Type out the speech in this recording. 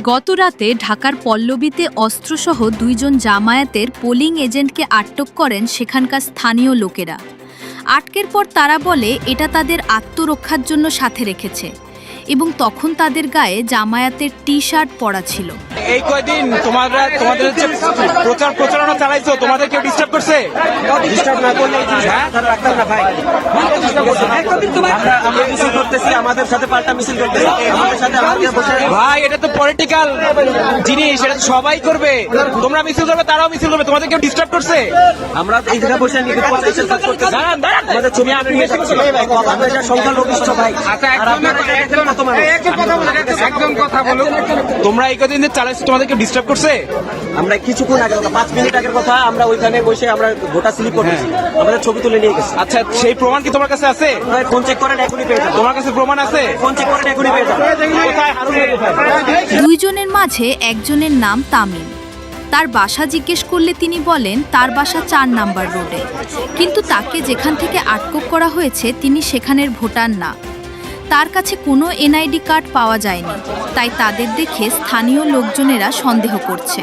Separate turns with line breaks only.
গতরাতে ঢাকার পল্লবীতে অস্ত্রসহ দুইজন জামায়াতের পোলিং এজেন্টকে আটক করেন সেখানকার স্থানীয় লোকেরা। আটকের পর তারা বলে এটা তাদের আত্মরক্ষার জন্য সাথে রেখেছে এবং তখন তাদের গায়ে জামায়াতের টি-শার্ট পরা ছিল।
এই কয়দিন তোমাদের যে প্রচারণা চালাইছো, তোমাদের কেউ ডিস্টার্ব করছে? ডিস্টার্ব না করলে এই জিনিস রাখতাম না ভাই। আমরা মিছিল করতেছি, আমাদের সাথে পাল্টা মিছিল করতেছি, আমাদের সাথে ভাই এটা তো পলিটিক্যাল জিনিস, এটা তো সবাই করবে। তোমরা মিছিল করবে, তারাও মিছিল করবে, তোমাদের কেউ ডিস্টার্ব করছে? আমরা এই জায়গায় বসে আমাদের ছবি সংখ্যালঘিষ্ঠ ভাই। তোমরা এই কদিন চালাইছো, তোমাদেরকে ডিস্টার্ব করছে?
আমরা কিছুক্ষণ আগে 5 মিনিট আগের কথা, আমরা ওইখানে বসে আমরা গোটা স্লিপ করতেছি, আমাদের ছবি তুলে নিয়ে গেছি।
আচ্ছা, সেই প্রমাণ কি তোমার কাছে আছে?
ফোন চেক করেন, এখনই পেয়ে যাবেন।
তোমার কাছে প্রমাণ আছে?
ফোন চেক করেন, এখনই পেয়ে যাবেন।
দুইজনের মাঝে একজনের নাম তামিম। তার বাসা জিজ্ঞেস করলে তিনি বলেন তার বাসা 4 নাম্বার রোডে, কিন্তু তাকে যেখান থেকে আটক করা হয়েছে তিনি সেখানের ভোটার না। তার কাছে কোনো এনআইডি কার্ড পাওয়া যায়নি, তাই তাদের দেখে স্থানীয় লোকজনেরা সন্দেহ করছে।